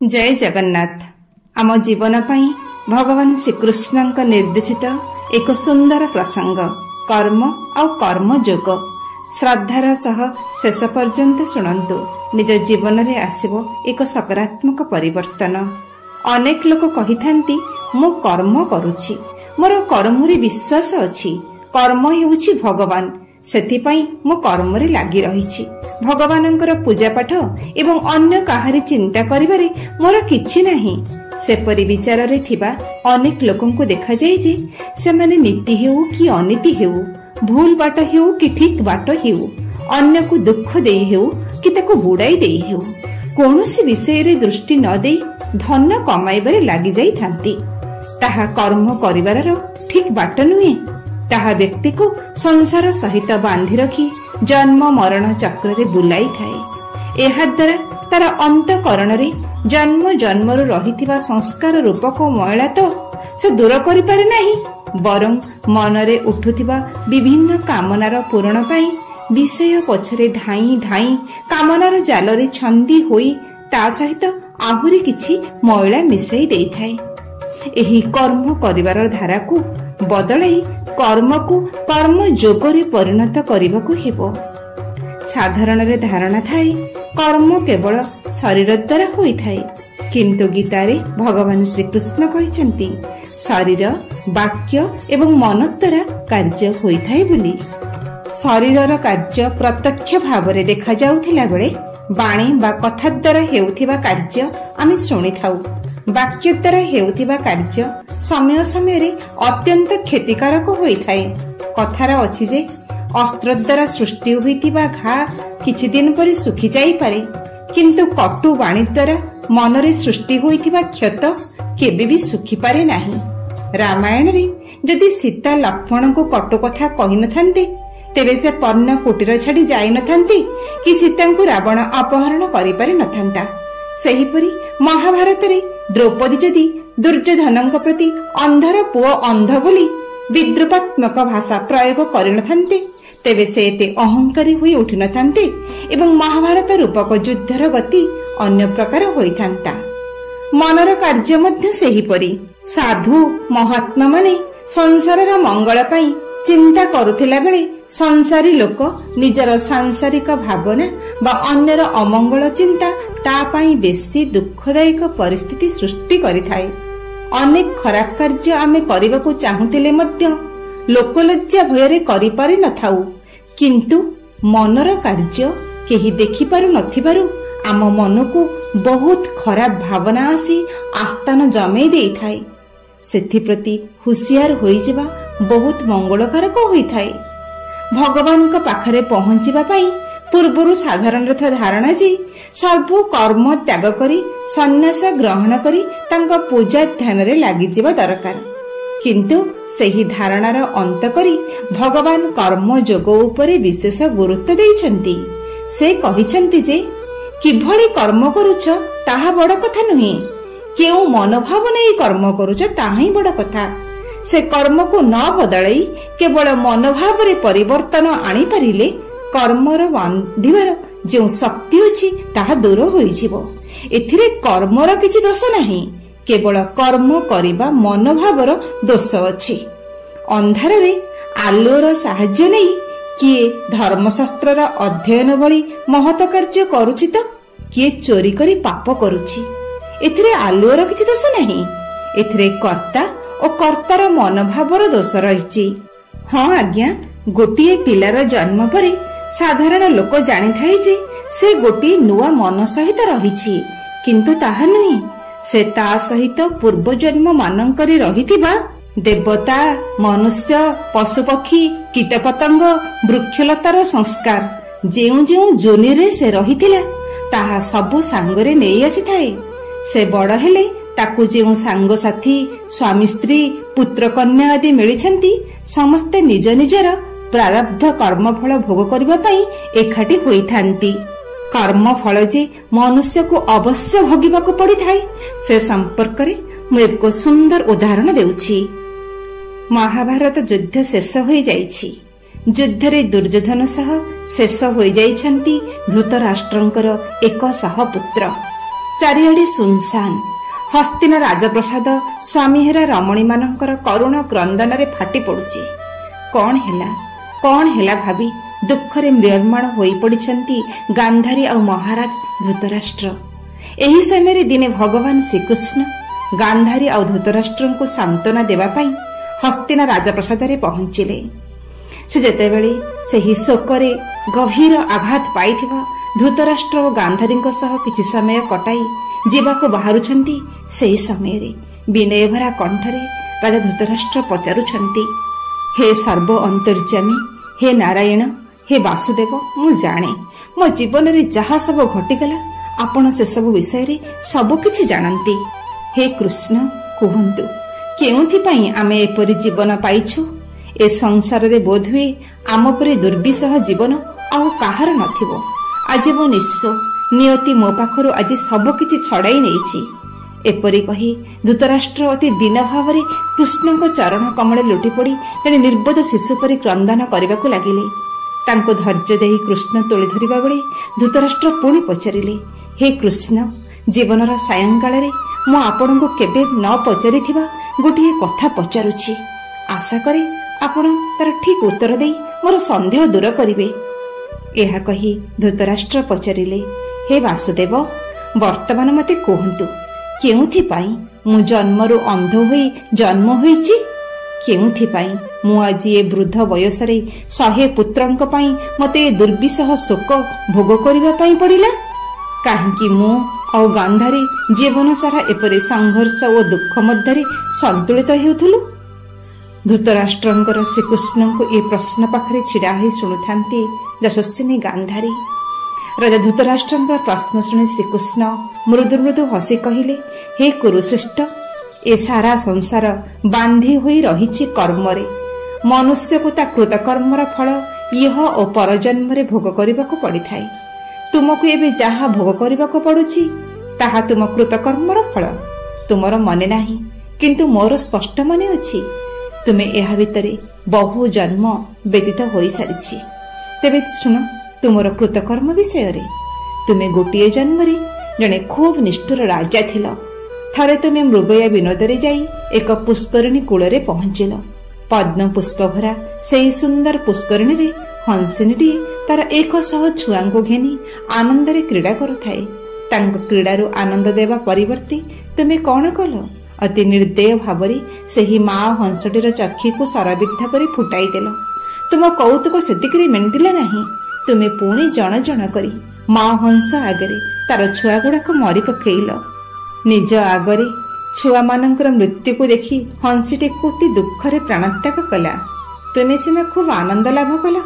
जय जगन्नाथ। आम जीवन पाई भगवान श्रीकृष्ण निर्देशित एक सुंदर प्रसंग कर्म और कर्म योग श्रद्धार सह शेष पर्यंत शुणु। निज जीवन में आसब एक सकारात्मक परिवर्तन। अनेक लोक कही थांती मु कर्म करुछि, मोर कर्म रे विश्वास अछि, कर्म हेउछि भगवान, सेथिपाई मु कर्म रे लागि रहिछि। भगवानंकर पूजा पाठ एवं अन्य काहारी चिंता करिबारे मोर किछि नाही। सेपरि विचार रे थिबा अनेक लोकंकु देखा जाय जे सेमाने नीति हेउ कि अनीति हेउ, भूल बाट हेउ कि ठीक बाट हेउ, अन्य को दुख देई हेउ कि ताको बुड़ाई देई हेउ, कोनोसी विषय रे दृष्टि न देई धन कमाइबारे लागि जाई थांती। ताहा कर्म करिबार ठीक बाट नुहे। ताहा व्यक्ति को संसार सहित बांधि रखी जन्म मरण चक्र रे बुलाई थाए। एहा द्वारा तार अंतकरण रे जन्म जन्मरु रहिथिबा संस्कार रूपक मैला तो से दूर करि पारे नाही, बरं मनरे उठुथिबा विभिन्न कामनार पूरण पाई विषय पछरे धाई धाई कामनार जाल रे छंदी होई ता सहित आहुरी किछि मैला मिसई देई थाए। एही कर्म करिवार धारा को बदलाई कर्म को कर्म योगरे परिणत करबाकू हेबो। साधारण रे धारणा थाए कर्म केवल शरीर द्वारा होई थाए, किंतु गीतारे भगवान श्रीकृष्ण कहिसंती शरीर वाक्य एवं मन द्वारा कार्य होई थाए बोली। शरीरर कार्य प्रत्यक्ष भाव रे देखा जाउथिला बेले बाणी बा कथा द्वारा हेउथिबा कार्य आमे सुनि थाउ। वाक्य द्वारा हेउथिबा कार्य समय समय रे अत्यंत क्षतिकारक होई थाए। कथार अछि जे अस्त्र द्वारा सृष्टि होइतिबा घा किछि दिन पर सुखी जाई पारे, किंतु कटु वाणी द्वारा मनरे सृष्टि होइतिबा क्षत केबे भी सुखी पारे नाही। रामायण रे जदि सीता लक्ष्मण को कटु कथा कहि नथांते तेबे से पर्ण कुटीर छाड़ी जाई नथांती कि सीता को रावण अपहरण करि पारि नथांता। सेहिपरि महाभारत रे द्रौपदी जदि दुर्योधन प्रति अंधर पुओ अंध बोली विद्रूपात्मक भाषा प्रयोग करि नथांते तेबे से एते अहंकारी होई उठि नथांते एवं महाभारत रूपक युद्धर गति अन्य प्रकार होइथांता। मनर कार्य मध्य सेहिपरि साधु महात्मा माने संसारर मंगल पाई चिंता करुथिला बेले संसारी लोक निजर सांसारिक भावना बा अन्यर अमंगल चिंता ता पाई बेसी दुखदायक परिस्थिति सृष्टि करिथाए। अनेक खराब कार्य आमे करिबाकू चाहुतिले मध्य लोकलज्जा भୟରେ करि पारि नथाउ, किंतु मनर कार्य केही देखि पारु नथिबारु आम मनकू बहुत खराब भावना आसी आस्थान जमेई देई थाए। सेथि प्रति हुसियार होई जेबा बहुत मंगलकारक होई थाए। भगवान का पाखरे पहुंचीबा पाई पूर्वरु साधारण धारणा जे सर्व कर्म त्याग करी सन्यास ग्रहण करी तांका पूजा ध्यान रे लागि जिबा दरकार, किंतु सेही धारणार अंत करी भगवान कर्म योग उपरे विशेष गुरुत्व दैछंती। से कहिछंती जे किभଳି कर्म करूछ ताहा बड़ कथा नुहे, केउ मनोभाव नै कर्म करूछ ताहा ही बड़ कथा। से कर्म को न बदलाई केवल मनोभाव रे परिवर्तन आनी पारिले कर्मर बांधिबार जो शक्ति अछि ताहा दूर होई जिवो। एथिरे कर्मर किछि दोष नाही, केवल कर्म करिबा मनोभावर दोष अछि। अंधार रे आलोर साहाय्य नै किए धर्मशास्त्रर अध्ययन भली महत कार्य करूछि तो किए चोरी करी पाप करूछि। एथिरे आलोर किछि दोष नाही, एथिरे कर्ता और कर्तार मनोभावर दोष रहिछि। हाँ आज्ञा, गोटिए पिलार जन्म परे साधारण लोक जानि थाए जे से गोटिए नुआ मन सहित रहिछि, किंतु ताहा नुहे। से ता सहित पूर्व जन्म मानंकरे रहिथिबा देवता मनुष्य पशुपक्षी कीटपतंग वृक्षलतार संस्कार जेउ जेउ जोनि रे से रहिथिला ताहा सबु सांगरे नेई आसिथाए। से बड़ हेले ताकू जेउ सांग साथी स्वामी स्त्री पुत्र कन्या आदि मिलिछंती समस्ते निज निजर प्रारब्ध कर्म फल भोग करबा पई एखाटी होई थांती। कर्म फल जे मनुष्य को अवश्य भोगिबाकू पड़ी थाए से संपर्क रे मु एक सुंदर उदाहरण देउछि। महाभारत युद्ध शेष होई जाइछि। युद्ध रे दुर्योधन सह शेष होई जाइछंती धृतराष्ट्रंकर 100 पुत्र। ଚାରିଆଡେ ସୁନସାନ। ହସ୍ତିନ ରାଜପ୍ରସାଦ ସ୍ୱାମୀହେରା ରମଣୀ ମାନଙ୍କର କରୁଣ କ୍ରନ୍ଦନରେ ଫାଟି ପଡୁଛି। କଣ ହେଲା ଭାବି ଦୁଃଖରେ ମ୍ରିୟମାଣ ହୋଇପଡିଛନ୍ତି ଗାନ୍ଧାରୀ ଆଉ ମହାରାଜ ଧୃତରାଷ୍ଟ୍ର। ଏହି ସମୟରେ ଦିନେ ଭଗବାନ ଶ୍ରୀକୃଷ୍ଣ ଗାନ୍ଧାରୀ ଆଉ ଧୃତରାଷ୍ଟ୍ରଙ୍କୁ ସାନ୍ତ୍ୱନା ଦେବା ପାଇଁ ହସ୍ତିନା ରାଜପ୍ରସାଦରେ ପହଞ୍ଚିଲେ। ସେ ଯେତେବେଳେ ସେହି ଶୋକରେ ଗଭୀର ଆଘାତ ପାଇଥିବା ଧୃତରାଷ୍ଟ୍ର ଓ ଗାନ୍ଧାରୀଙ୍କ ସହ କିଛି ସମୟ କଟାଇ ଯିବାକୁ ବାହାରୁଛନ୍ତି, ସେହି ସମୟରେ ବିନୟଭରା କଣ୍ଠରେ ରାଜା ଧୃତରାଷ୍ଟ୍ର ପଚାରୁଛନ୍ତି, ହେ ସର୍ବ ଅନ୍ତର୍ଯ୍ୟାମୀ, ହେ ନାରାୟଣ, ହେ ବାସୁଦେବ, ମୁଁ ଜାଣେ ମୋ ଜୀବନରେ ଯାହା ସବୁ ଘଟିଗଲା ଆପଣ ସେସବୁ ବିଷୟରେ ସବୁକିଛି ଜାଣନ୍ତି। ହେ କୃଷ୍ଣ, କୁହନ୍ତୁ କେଉଁଥିପାଇଁ ଆମେ ଏପରି ଜୀବନ ପାଇଛୁ? ଏ ସଂସାରରେ ବୋଧହୁଏ ଆମ ପରି ଦୁର୍ବିସହ ଜୀବନ ଆଉ କାହାର ନଥିବ। ଆଜି ମୁଁ ନିଃସ୍ୱ, ନିୟତି ମୋ ପାଖରୁ ଆଜି ସବୁକିଛି ଛଡାଇ ନେଇଛି। ଏପରି କହି ଧୃତରାଷ୍ଟ୍ର ଅତି ଦୀନ ଭାବରେ କୃଷ୍ଣଙ୍କ ଚରଣ କମଳେ ଲୋଟି ପଡି ଜଣେ ନିର୍ବୋଧ ଶିଶୁ ପରି କ୍ରନ୍ଦନ କରିବାକୁ ଲାଗିଲେ। ତାଙ୍କୁ ଧୈର୍ଯ୍ୟ ଦେଇ କୃଷ୍ଣ ତୋଳି ଧରିବା ବେଳେ ଧୃତରାଷ୍ଟ୍ର ପୁଣି ପଚାରିଲେ, ହେ କୃଷ୍ଣ, ଜୀବନର ସାୟଂକାଳରେ ମୁଁ ଆପଣଙ୍କୁ କେବେ ନ ପଚାରିଥିବା ଗୋଟିଏ କଥା ପଚାରୁଛି। ଆଶା କରେ ଆପଣ ତାର ଠିକ୍ ଉତ୍ତର ଦେଇ ମୋର ସନ୍ଦେହ ଦୂର କରିବେ। ଏହା କହି ଧୃତରାଷ୍ଟ୍ର ପଚାରିଲେ, ହେ ବାସୁଦେବ, ବର୍ତ୍ତମାନ ମୋତେ କୁହନ୍ତୁ କେଉଁଥିପାଇଁ ମୁଁ ଜନ୍ମରୁ ଅନ୍ଧ ହୋଇ ଜନ୍ମ ହୋଇଛି? କେଉଁଥିପାଇଁ ମୁଁ ଆଜି ଏ ବୃଦ୍ଧ ବୟସରେ 100 ପୁତ୍ରଙ୍କ ପାଇଁ ମୋତେ ଏ ଦୁର୍ବିସହ ଶୋକ ଭୋଗ କରିବା ପାଇଁ ପଡ଼ିଲା? କାହିଁକି ମୁଁ ଆଉ ଗାନ୍ଧାରୀ ଜୀବନ ସାରା ଏପରି ସଂଘର୍ଷ ଓ ଦୁଃଖ ମଧ୍ୟରେ ସନ୍ତୁଳିତ ହେଉଥିଲୁ? ଧୃତରାଷ୍ଟ୍ରଙ୍କର ଶ୍ରୀକୃଷ୍ଣଙ୍କୁ ଏ ପ୍ରଶ୍ନ ପାଖରେ ଛିଡା ହୋଇ ଶୁଣୁଥାନ୍ତି ଯଶସ୍ୱିନୀ ଗାନ୍ଧାରୀ। ରାଜା ଧୃତରାଷ୍ଟ୍ରଙ୍କର ପ୍ରଶ୍ନ ଶୁଣି ଶ୍ରୀକୃଷ୍ଣ ମୃଦୁ ମୃଦୁ ହସି କହିଲେ, ହେ କୁରୁଶ୍ରେଷ୍ଠ, ଏ ସାରା ସଂସାର ବାନ୍ଧି ହୋଇ ରହିଛି କର୍ମରେ। ମନୁଷ୍ୟକୁ ତା କୃତକର୍ମର ଫଳ ଇହ ଓ ପରଜନ୍ମରେ ଭୋଗ କରିବାକୁ ପଡ଼ିଥାଏ। ତୁମକୁ ଏବେ ଯାହା ଭୋଗ କରିବାକୁ ପଡୁଛି ତାହା ତୁମ କୃତକର୍ମର ଫଳ। ତୁମର ମନେ ନାହିଁ, କିନ୍ତୁ ମୋର ସ୍ପଷ୍ଟ ମନେ ଅଛି। ତୁମେ ଏହା ଭିତରେ ବହୁ ଜନ୍ମ ବ୍ୟତୀତ ହୋଇସାରିଛି। ତେବେ ଶୁଣ ତୁମର କୃତକର୍ମ ବିଷୟରେ। ତୁମେ ଗୋଟିଏ ଜନ୍ମରେ ଜଣେ ଖୁବ୍ ନିଷ୍ଠୁର ରାଜା ଥିଲ। ଥରେ ତୁମେ ମୃଗୟା ବିନୋଦରେ ଯାଇ ଏକ ପୁଷ୍କରିଣୀ କୂଳରେ ପହଞ୍ଚିଲ। ପଦ୍ମ ପୁଷ୍ପ ଭରା ସେହି ସୁନ୍ଦର ପୁଷ୍କରିଣୀରେ ହଂସିନୀଟିଏ ତାର 100 ଛୁଆଙ୍କୁ ଘେନି ଆନନ୍ଦରେ କ୍ରୀଡ଼ା କରୁଥାଏ। ତାଙ୍କ କ୍ରୀଡ଼ାରୁ ଆନନ୍ଦ ଦେବା ପରିବର୍ତ୍ତେ ତୁମେ କଣ କଲ? ଅତି ନିର୍ଦ୍ଦୟ ଭାବରେ ସେହି ମା ହଂସଟିର ଚକ୍ଷୁକୁ ଶରବିଦ୍ଧ କରି ଫୁଟାଇ ଦେଲ। ତୁମ କୌତୁକ ସେତିକିରେ ମେଣ୍ଟିଲା ନାହିଁ। ତୁମେ ପୁଣି ଜଣ ଜଣ କରି ମା ହଂସ ଆଗରେ ତାର ଛୁଆ ଗୁଡାକ ମରି ପକେଇଲ। ନିଜ ଆଗରେ ଛୁଆମାନଙ୍କର ମୃତ୍ୟୁକୁ ଦେଖି ହଂସିଟିକୁ ଅତି ଦୁଃଖରେ ପ୍ରାଣତ୍ୟାଗ କଲା। ତୁମେ ସିନା ଖୁବ୍ ଆନନ୍ଦ ଲାଭ କଲ,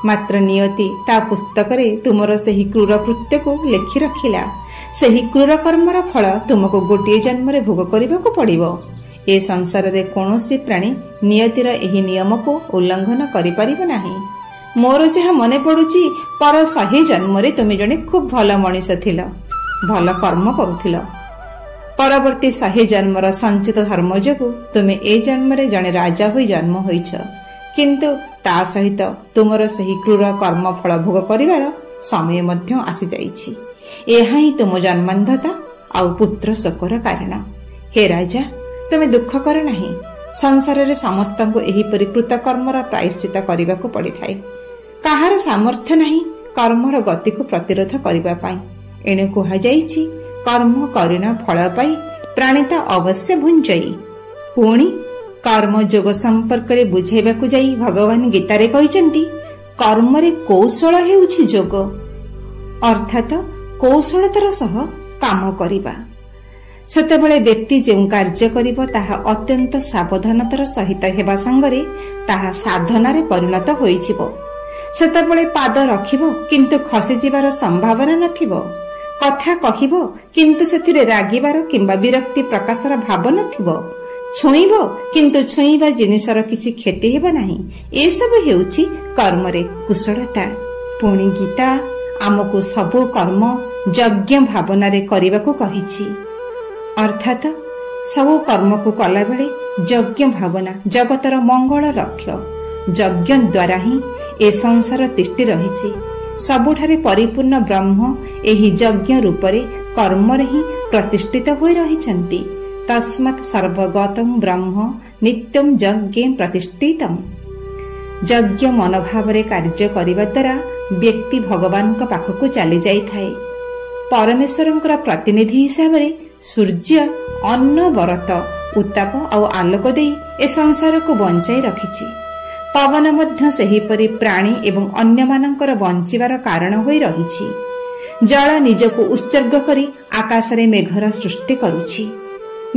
ମାତ୍ର ନିୟତି ତା ପୁସ୍ତକରେ ତୁମର ସେହି କ୍ରୂର କୃତ୍ୟକୁ ଲେଖି ରଖିଲା। ସେହି କ୍ରୂର କର୍ମର ଫଳ ତୁମକୁ ଗୋଟିଏ ଜନ୍ମରେ ଭୋଗ କରିବାକୁ ପଡ଼ିବ। ଏ ସଂସାରରେ କୌଣସି ପ୍ରାଣୀ ନିୟତିର ଏହି ନିୟମକୁ ଉଲ୍ଲଂଘନ କରିପାରିବ ନାହିଁ। ମୋର ଯାହା ମନେ ପଡୁଛି, ପର 100 ଜନ୍ମରେ ତୁମେ ଜଣେ ଖୁବ୍ ଭଲ ମଣିଷ ଥିଲ, ଭଲ କର୍ମ କରୁଥିଲ। ପରବର୍ତ୍ତୀ 100 ଜନ୍ମର ସଞ୍ଚିତ ଧର୍ମ ଯୋଗୁଁ ତୁମେ ଏ ଜନ୍ମରେ ଜଣେ ରାଜା ହୋଇ ଜନ୍ମ ହୋଇଛ। କିନ୍ତୁ ତା ସହିତ ତୁମର ସେହି କ୍ରୂର କର୍ମ ଫଳ ଭୋଗ କରିବାର ସମୟ ମଧ୍ୟ ଆସିଯାଇଛି। ଏହା ହିଁ ତୁମ ଜନ୍ମାନ୍ଧତା ଆଉ ପୁତ୍ର ଶୋକର କାରଣ। ହେ ରାଜା, ତୁମେ ଦୁଃଖ କର ନାହିଁ। ସଂସାରରେ ସମସ୍ତଙ୍କୁ ଏହିପରି କୃତକର୍ମର ପ୍ରାୟଶ୍ଚିତ କରିବାକୁ ପଡ଼ିଥାଏ। କାହାର ସାମର୍ଥ୍ୟ ନାହିଁ କର୍ମର ଗତିକୁ ପ୍ରତିରୋଧ କରିବା ପାଇଁ। ଏଣୁ କୁହାଯାଇଛି, କର୍ମ କରିଣ ଫଳ ପାଇ ପ୍ରାଣିତା ଅବଶ୍ୟ ଭୁଞ୍ଜଇ। ପୁଣି କର୍ମ ଯୋଗ ସମ୍ପର୍କରେ ବୁଝାଇବାକୁ ଯାଇ ଭଗବାନ ଗୀତାରେ କହିଛନ୍ତି, କର୍ମରେ କୌଶଳ ହେଉଛି ଯୋଗ, ଅର୍ଥାତ୍ କୌଶଳତାର ସହ କାମ କରିବା। ସେତେବେଳେ ବ୍ୟକ୍ତି ଯେଉଁ କାର୍ଯ୍ୟ କରିବ ତାହା ଅତ୍ୟନ୍ତ ସାବଧାନତାର ସହିତ ହେବା ସାଙ୍ଗରେ ତାହା ସାଧନାରେ ପରିଣତ ହୋଇଯିବ। ସେତେବେଳେ ପାଦ ରଖିବ କିନ୍ତୁ ଖସିଯିବାର ସମ୍ଭାବନା ନଥିବ। କଥା କହିବ କିନ୍ତୁ ସେଥିରେ ରାଗିବାର କିମ୍ବା ବିରକ୍ତି ପ୍ରକାଶର ଭାବ ନଥିବ। ଛୁଇଁବ କିନ୍ତୁ ଛୁଇଁବା ଜିନିଷର କିଛି କ୍ଷତି ହେବ ନାହିଁ। ଏସବୁ ହେଉଛି କର୍ମରେ କୁଶଳତା। ପୁଣି ଗୀତା ଆମକୁ ସବୁ କର୍ମ ଯଜ୍ଞ ଭାବନାରେ କରିବାକୁ କହିଛି। ଅର୍ଥାତ୍ ସବୁ କର୍ମକୁ କଲାବେଳେ ଯଜ୍ଞ ଭାବନା ଜଗତର ମଙ୍ଗଳ ଲକ୍ଷ୍ୟ। ଯଜ୍ଞ ଦ୍ୱାରା ହିଁ ଏ ସଂସାର ତିଷ୍ଠି ରହିଛି। ସବୁଠାରେ ପରିପୂର୍ଣ୍ଣ ବ୍ରହ୍ମ ଏହି ଯଜ୍ଞ ରୂପରେ କର୍ମରେ ହିଁ ପ୍ରତିଷ୍ଠିତ ହୋଇ ରହିଛନ୍ତି। ତସ୍ମାତ୍ ସର୍ବଗତଂ ବ୍ରହ୍ମ ନିତ୍ୟଂ ଯଜ୍ଞେ ପ୍ରତିଷ୍ଠିତମ୍। ଯଜ୍ଞ ମନୋଭାବରେ କାର୍ଯ୍ୟ କରିବା ଦ୍ୱାରା ବ୍ୟକ୍ତି ଭଗବାନଙ୍କ ପାଖକୁ ଚାଲି ଯାଇଥାଏ। ପରମେଶ୍ୱରଙ୍କର ପ୍ରତିନିଧି ହିସାବରେ ସୂର୍ଯ୍ୟ ଅନବରତ ଉତ୍ତାପ ଆଉ ଆଲୋକ ଦେଇ ଏ ସଂସାରକୁ ବଞ୍ଚାଇ ରଖିଛି। ପବନ ମଧ୍ୟ ସେହିପରି ପ୍ରାଣୀ ଏବଂ ଅନ୍ୟମାନଙ୍କର ବଞ୍ଚିବାର କାରଣ ହୋଇ ରହିଛି। ଜଳ ନିଜକୁ ଉତ୍ସର୍ଗ କରି ଆକାଶରେ ମେଘର ସୃଷ୍ଟି କରୁଛି।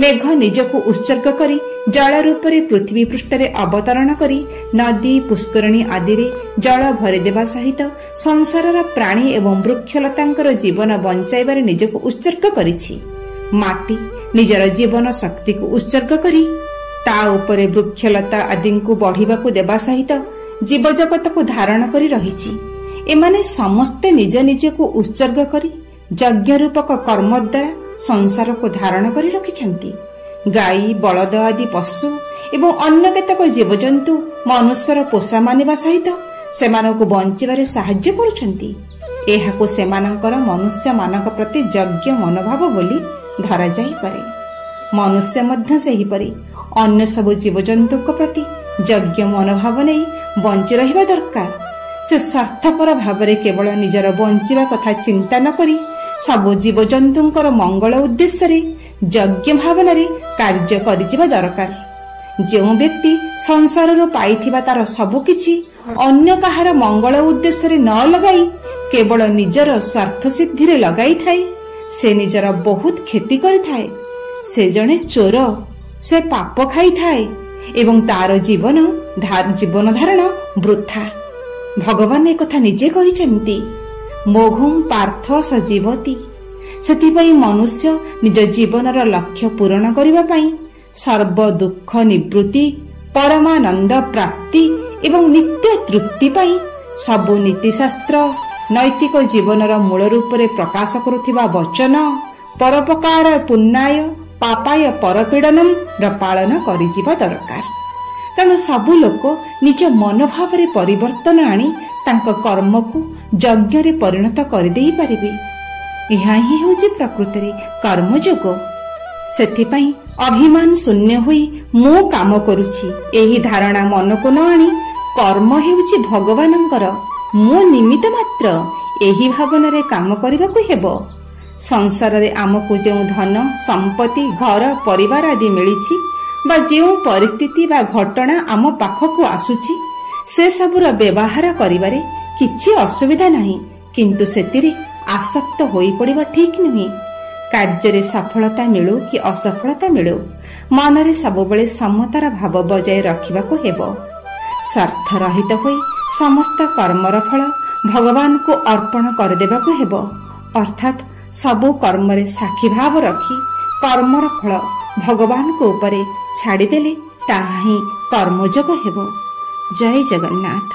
ମେଘ ନିଜକୁ ଉତ୍ସର୍ଗ କରି ଜଳ ରୂପରେ ପୃଥିବୀ ପୃଷ୍ଠରେ ଅବତରଣ କରି ନଦୀ ପୁଷ୍କରିଣୀ ଆଦିରେ ଜଳ ଭରିଦେବା ସହିତ ସଂସାରର ପ୍ରାଣୀ ଏବଂ ବୃକ୍ଷଲତାଙ୍କର ଜୀବନ ବଞ୍ଚାଇବାରେ ନିଜକୁ ଉତ୍ସର୍ଗ କରିଛି। ମାଟି ନିଜର ଜୀବନ ଶକ୍ତିକୁ ଉତ୍ସର୍ଗ କରି ତା ଉପରେ ବୃକ୍ଷଲତା ଆଦିଙ୍କୁ ବଢିବାକୁ ଦେବା ସହିତ ଜୀବଜଗତକୁ ଧାରଣ କରି ରହିଛି। ଏମାନେ ସମସ୍ତେ ନିଜ ନିଜକୁ ଉତ୍ସର୍ଗ କରି ଯଜ୍ଞ ରୂପକ କର୍ମ ଦ୍ୱାରା ସଂସାରକୁ ଧାରଣ କରି ରଖିଛନ୍ତି। ଗାଈ ବଳଦ ଆଦି ପଶୁ ଏବଂ ଅନ୍ୟ କେତେକ ଜୀବଜନ୍ତୁ ମନୁଷ୍ୟର ପୋଷା ମାନିବା ସହିତ ସେମାନଙ୍କୁ ବଞ୍ଚିବାରେ ସାହାଯ୍ୟ କରୁଛନ୍ତି। ଏହାକୁ ସେମାନଙ୍କର ମନୁଷ୍ୟମାନଙ୍କ ପ୍ରତି ଯଜ୍ଞ ମନୋଭାବ ବୋଲି ଧରାଯାଇପାରେ। ମନୁଷ୍ୟ ମଧ୍ୟ ସେହିପରି ଅନ୍ୟ ସବୁ ଜୀବଜନ୍ତୁଙ୍କ ପ୍ରତି ଯଜ୍ଞ ମନୋଭାବ ନେଇ ବଞ୍ଚି ରହିବା ଦରକାର। ସେ ସ୍ୱାର୍ଥପର ଭାବରେ କେବଳ ନିଜର ବଞ୍ଚିବା କଥା ଚିନ୍ତା ନ କରି ସବୁ ଜୀବଜନ୍ତୁଙ୍କର ମଙ୍ଗଳ ଉଦ୍ଦେଶ୍ୟରେ ଯଜ୍ଞ ଭାବନାରେ କାର୍ଯ୍ୟ କରିଯିବା ଦରକାର। ଯେଉଁ ବ୍ୟକ୍ତି ସଂସାରରୁ ପାଇଥିବା ତାର ସବୁକିଛି ଅନ୍ୟ କାହାର ମଙ୍ଗଳ ଉଦ୍ଦେଶ୍ୟରେ ନ ଲଗାଇ କେବଳ ନିଜର ସ୍ୱାର୍ଥ ସିଦ୍ଧିରେ ଲଗାଇଥାଏ, ସେ ନିଜର ବହୁତ କ୍ଷତି କରିଥାଏ। ସେ ଜଣେ ଚୋର, ସେ ପାପ ଖାଇଥାଏ ଏବଂ ତାର ଜୀବନ ଧାରଣ ବୃଥା। ଭଗବାନ ଏକଥା ନିଜେ କହିଛନ୍ତି, ମୋଘଂ ପାର୍ଥ ସଜୀବତି। ସେଥିପାଇଁ ମନୁଷ୍ୟ ନିଜ ଜୀବନର ଲକ୍ଷ୍ୟ ପୂରଣ କରିବା ପାଇଁ ସର୍ବ ଦୁଃଖ ନିବୃତ୍ତି, ପରମାନନ୍ଦ ପ୍ରାପ୍ତି ଏବଂ ନିତ୍ୟ ତୃପ୍ତି ପାଇଁ ସବୁ ନୀତିଶାସ୍ତ୍ର, ନୈତିକ ଜୀବନର ମୂଳ ରୂପରେ ପ୍ରକାଶ କରୁଥିବା ବଚନ, ପରୋପକାର ପୁଣ୍ୟାୟ ପାପାୟ ପରପୀଡ଼ନମ୍ ର ପାଳନ କରିଯିବା ଦରକାର। ତେଣୁ ସବୁ ଲୋକ ନିଜ ମନୋଭାବରେ ପରିବର୍ତ୍ତନ ଆଣି ତାଙ୍କ କର୍ମକୁ ଯଜ୍ଞରେ ପରିଣତ କରିଦେଇ ପାରିବେ। ଏହା ହିଁ ହେଉଛି ପ୍ରକୃତରେ କର୍ମଯୋଗ। ସେଥିପାଇଁ ଅଭିମାନ ଶୂନ୍ୟ ହୋଇ ମୁଁ କାମ କରୁଛି ଏହି ଧାରଣା ମନକୁ ନ ଆଣି କର୍ମ ହେଉଛି ଭଗବାନଙ୍କର, ମୁଁ ନିମିତ୍ତ ମାତ୍ର, ଏହି ଭାବନାରେ କାମ କରିବାକୁ ହେବ। ସଂସାରରେ ଆମକୁ ଯେଉଁ ଧନ ସମ୍ପତ୍ତି ଘର ପରିବାର ଆଦି ମିଳିଛି ବା ଯେଉଁ ପରିସ୍ଥିତି ବା ଘଟଣା ଆମ ପାଖକୁ ଆସୁଛି ସେ ସବୁର ବ୍ୟବହାର କରିବାରେ କିଛି ଅସୁବିଧା ନାହିଁ, କିନ୍ତୁ ସେଥିରେ ଆସକ୍ତ ହୋଇପଡ଼ିବା ଠିକ୍ ନୁହେଁ। କାର୍ଯ୍ୟରେ ସଫଳତା ମିଳୁ କି ଅସଫଳତା ମିଳୁ, ମନରେ ସବୁବେଳେ ସମତାର ଭାବ ବଜାୟ ରଖିବାକୁ ହେବ। ସ୍ୱାର୍ଥ ରହିତ ହୋଇ ସମସ୍ତ କର୍ମର ଫଳ ଭଗବାନଙ୍କୁ ଅର୍ପଣ କରିଦେବାକୁ ହେବ। ଅର୍ଥାତ୍ ସବୁ କର୍ମରେ ସାକ୍ଷୀ ଭାବ ରଖି କର୍ମର ଫଳ ଭଗବାନଙ୍କ ଉପରେ ଛାଡ଼ିଦେଲେ ତାହା ହିଁ କର୍ମଯୋଗ ହେବ। ଜୟ ଜଗନ୍ନାଥ।